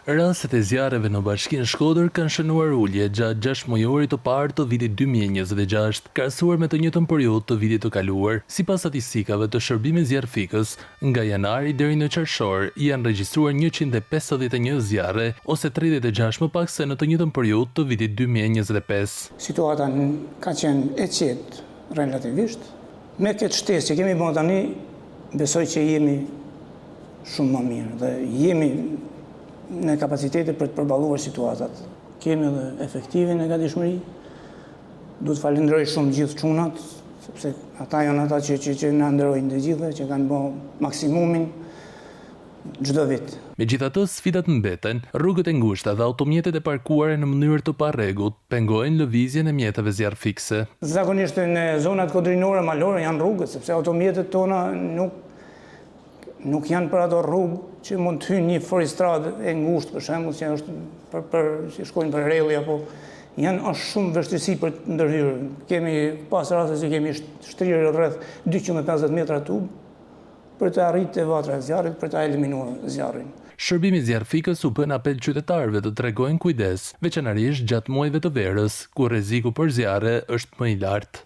Rastet e zjarreve në Bashkinë Shkodër kanë shënuar ulje gjatë 6 mujorit të parë të vitit 2026, krahasuar me të njëjtën periudhë të vitit të kaluar. Sipas statistikave të Shërbimit Zjarrfikës, nga janari deri në qershor janë regjistruar 151 zjarre, ose 36 më pak se në të njëjtën periudhë të vitit 2025. Situata ka qenë e qetë relativisht. Me këtë shtesë që kemi bërë tani, besoj që jemi shumë më mirë dhe jemi në kapacitetet për të përballuar situatat. Kemi edhe efektivin e gatishmëri. Duhet falenderoj shumë gjithë çunat, sepse ata janë ata që na nderojnë të gjithë, që kanë bërë maksimumin çdo vit. Megjithatë, sfidat mbeten, rrugët e ngushta dhe automjetet e parkuara në mënyrë të parregullt pengojnë lëvizjen e mjeteve zjarrfikse. Zakonisht në zonat kodrinore malore janë rrugët, sepse automjetet tona nuk janë për ato rrugë që mund të hynë një forestradë e ngushtë, për shembull, që është që shkojnë për rrelli apo është shumë vështirësi për të ndërhyrë. Kemi pas raste që kemi shtrirë rreth 250 metra tub për të arritur vatra e zjarrit, për të eliminuar zjarrin. Shërbimi Zjarrfikës u bën apel qytetarëve të tregojnë kujdes, veçanërisht gjatë muajve të verës, ku rreziku për zjarre është më i lartë.